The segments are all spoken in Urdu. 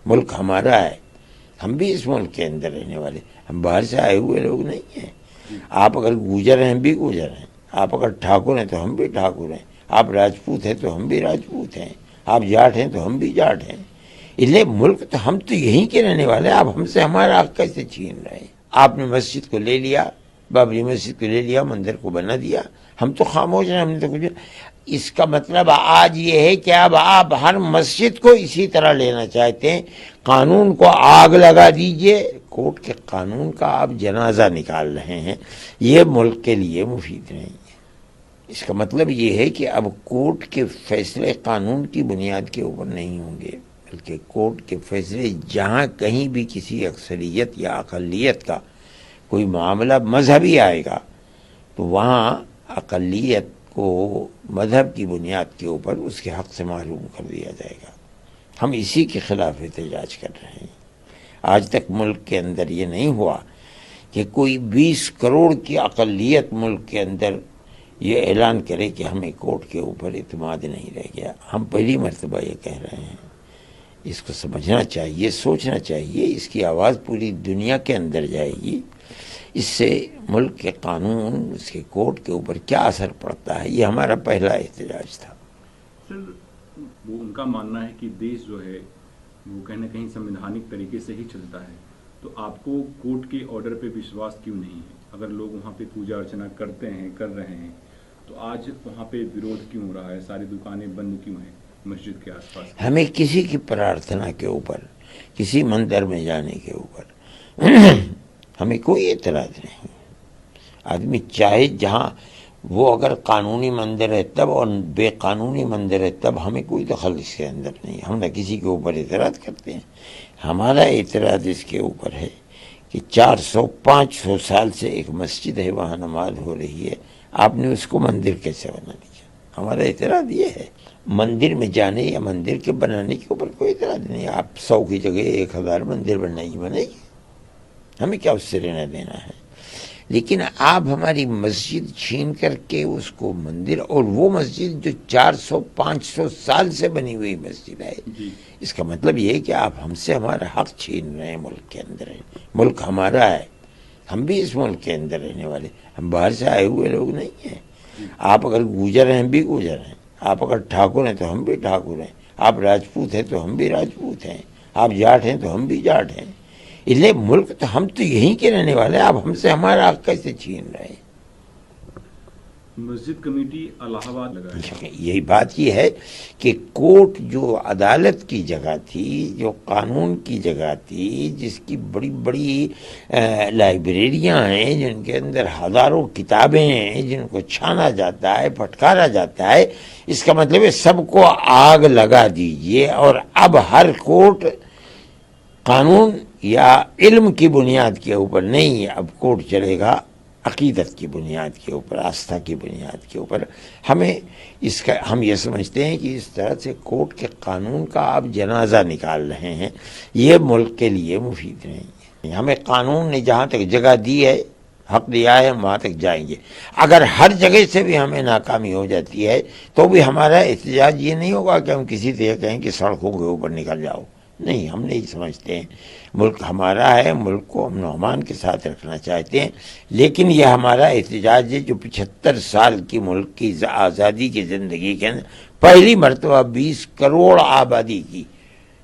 ملک ہمارا ہے، ہم بھی اس ملک کے اندر رہنے والے، ہم باہر سے آئے ہوئے لوگ نہیں ہیں۔ آپ اگر گوجر ہیں ہم بھی گوجر ہیں، آپ اگر ٹھاکر ہیں تو ہم بھی ٹھاکر ہیں، آپ راجپوت ہیں تو ہم بھی راجپوت ہیں، آپ جاٹ ہیں تو ہم بھی جاٹ ہیں۔ اس لیے ملک تو ہم تو یہیں کے رہنے والے ہیں، آپ ہم سے ہمارا حق کیسے چھین رہے ہیں؟ آپ نے مسجد کو لے لیا، بابری مسجد کو لے لیا، مندر کو بنا دیا، ہم تو خاموش ہیں، ہم نے تو کچھ۔ اس کا مطلب آج یہ ہے کہ اب آپ ہر مسجد کو اسی طرح لینا چاہتے ہیں، قانون کو آگ لگا دیجئے، کورٹ کے قانون کا آپ جنازہ نکال رہے ہیں، یہ ملک کے لیے مفید نہیں ہے۔ اس کا مطلب یہ ہے کہ اب کورٹ کے فیصلے قانون کی بنیاد کے اوپر نہیں ہوں گے، بلکہ کورٹ کے فیصلے جہاں کہیں بھی کسی اکثریت یا اقلیت کا کوئی معاملہ مذہبی آئے گا تو وہاں اقلیت کو مذہب کی بنیاد کے اوپر اس کے حق سے محروم کر دیا جائے گا۔ ہم اسی کے خلاف احتجاج کر رہے ہیں۔ آج تک ملک کے اندر یہ نہیں ہوا کہ کوئی 20 کروڑ کی اقلیت ملک کے اندر یہ اعلان کرے کہ ہمیں کورٹ کے اوپر اعتماد نہیں رہ گیا۔ ہم پہلی مرتبہ یہ کہہ رہے ہیں، اس کو سمجھنا چاہیے، سوچنا چاہیے، اس کی آواز پوری دنیا کے اندر جائے گی۔ اس سے ملک کے قانون، اس کے کورٹ کے اوپر کیا اثر پڑتا ہے، یہ ہمارا پہلا احتجاج تھا۔ سر، وہ ان کا ماننا ہے کہ دیش جو ہے وہ کہیں نہ کہیں سمویدھانک طریقے سے ہی چلتا ہے، تو آپ کو کورٹ کے آرڈر پہ وشواس کیوں نہیں ہے؟ اگر لوگ وہاں پہ پوجا ارچنا کرتے ہیں، کر رہے ہیں، تو آج وہاں پہ وروڈ کیوں ہو رہا ہے؟ ساری دکانیں بند کیوں ہیں مسجد کے آس پاس؟ ہمیں کسی کی پرارتھنا کے اوپر، کسی مندر میں جانے کے اوپر ہمیں کوئی اعتراض نہیں۔ آدمی چاہے جہاں، وہ اگر قانونی مندر ہے تب اور بے قانونی مندر ہے تب، ہمیں کوئی دخل اس کے اندر نہیں، ہم نہ کسی کے اوپر اعتراض کرتے ہیں۔ ہمارا اعتراض اس کے اوپر ہے کہ 400-500 سال سے ایک مسجد ہے، وہاں نماز ہو رہی ہے، آپ نے اس کو مندر کیسے بنا دیا؟ ہمارا اعتراض یہ ہے۔ مندر میں جانے یا مندر کے بنانے کے اوپر کوئی اعتراض نہیں، آپ 100 کی جگہ 1000 مندر بنائیے، ہمیں کیا اس سے لینا دینا ہے؟ لیکن آپ ہماری مسجد چھین کر کے اس کو مندر، اور وہ مسجد جو 400-500 سال سے بنی ہوئی مسجد ہے، اس کا مطلب یہ ہے کہ آپ ہم سے ہمارا حق چھین رہے ہیں۔ ملک کے اندر ہے، ملک ہمارا ہے، ہم بھی اس ملک کے اندر رہنے والے، ہم باہر سے آئے ہوئے لوگ نہیں ہیں۔ آپ اگر گوجر ہیں ہم بھی گوجر ہیں، آپ اگر ٹھاکر ہیں تو ہم بھی ٹھاکر ہیں، آپ راجپوت ہیں تو ہم بھی راجپوت ہیں، آپ جاٹ ہیں تو ہم بھی جاٹ ہیں۔ اس لیے ملک تو ہم تو یہیں کے رہنے والے ہیں، آپ ہم سے ہمارا حق کیسے چھین رہے ہیں؟ مسجد کمیٹی الہ آباد لگا، یہی بات یہ ہے کہ کورٹ جو عدالت کی جگہ تھی، جو قانون کی جگہ تھی، جس کی بڑی بڑی لائبریریاں ہیں، جن کے اندر ہزاروں کتابیں ہیں، جن کو چھانا جاتا ہے، پھٹکارا جاتا ہے، اس کا مطلب ہے سب کو آگ لگا دیجئے، اور اب ہر کورٹ قانون یا علم کی بنیاد کے اوپر نہیں، اب کورٹ چلے گا عقیدت کی بنیاد کے اوپر، آستھا کی بنیاد کے اوپر۔ ہم یہ سمجھتے ہیں کہ اس طرح سے کورٹ کے قانون کا آپ جنازہ نکال رہے ہیں، یہ ملک کے لیے مفید نہیں ہے۔ ہمیں قانون نے جہاں تک جگہ دی ہے، حق دیا ہے، ہم وہاں تک جائیں گے۔ اگر ہر جگہ سے بھی ہمیں ناکامی ہو جاتی ہے تو بھی ہمارا احتجاج یہ نہیں ہوگا کہ ہم کسی سے کہیں کہ سڑکوں کے اوپر نکل جاؤ، نہیں، ہم نہیں سمجھتے ہیں۔ ملک ہمارا ہے، ملک کو امن و امان کے ساتھ رکھنا چاہتے ہیں، لیکن یہ ہمارا احتجاج ہے جو 75 سال کی ملک کی آزادی کی زندگی کے اندر پہلی مرتبہ 20 کروڑ آبادی کی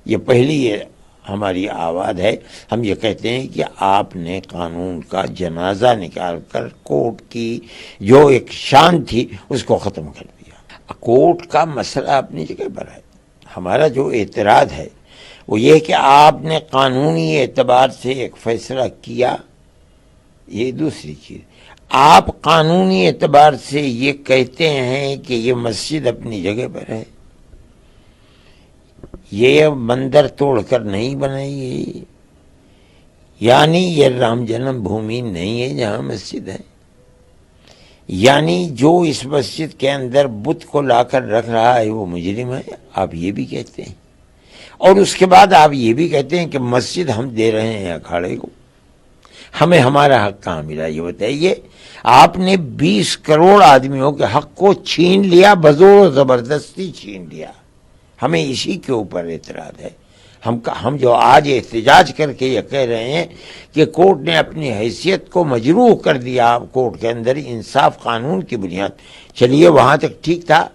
یہ پہلی ہماری آواز ہے۔ ہم یہ کہتے ہیں کہ آپ نے قانون کا جنازہ نکال کر کورٹ کی جو ایک شان تھی اس کو ختم کر دیا۔ کورٹ کا مسئلہ اپنی جگہ پر ہے، ہمارا جو اعتراض ہے وہ یہ کہ آپ نے قانونی اعتبار سے ایک فیصلہ کیا، یہ دوسری چیز۔ آپ قانونی اعتبار سے یہ کہتے ہیں کہ یہ مسجد اپنی جگہ پر ہے، یہ مندر توڑ کر نہیں بنائی گئی، یعنی یہ رام جنم بھومی نہیں ہے جہاں مسجد ہے، یعنی جو اس مسجد کے اندر بت کو لا کر رکھ رہا ہے وہ مجرم ہے، آپ یہ بھی کہتے ہیں۔ اور اس کے بعد آپ یہ بھی کہتے ہیں کہ مسجد ہم دے رہے ہیں اکھاڑے کو، ہمیں ہمارا حق کہاں ملا یہ بتائیے؟ آپ نے 20 کروڑ آدمیوں کے حق کو چھین لیا، بزور و زبردستی چھین لیا۔ ہمیں اسی کے اوپر اعتراض ہے۔ ہم جو آج احتجاج کر کے یہ کہہ رہے ہیں کہ کورٹ نے اپنی حیثیت کو مجروح کر دیا، کورٹ کے اندر انصاف قانون کی بنیاد، چلیے وہاں تک ٹھیک تھا،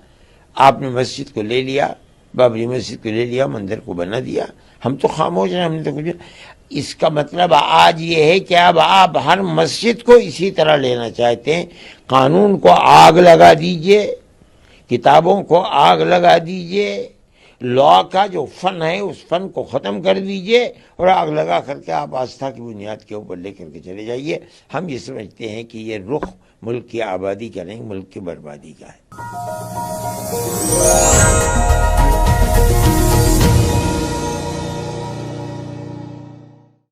آپ نے مسجد کو لے لیا، بابری مسجد کو لے لیا، مندر کو بنا دیا، ہم تو خاموش ہیں، ہم نے تو کچھ، اس کا مطلب آج یہ ہے کہ اب آپ ہر مسجد کو اسی طرح لینا چاہتے ہیں، قانون کو آگ لگا دیجئے، کتابوں کو آگ لگا دیجئے، لا کا جو فن ہے اس فن کو ختم کر دیجئے، اور آگ لگا کر کے آپ آستھا کی بنیاد کے اوپر لے کر کے چلے جائیے۔ ہم یہ سمجھتے ہیں کہ یہ رخ ملک کی آبادی کا نہیں، ملک کی بربادی کا ہے۔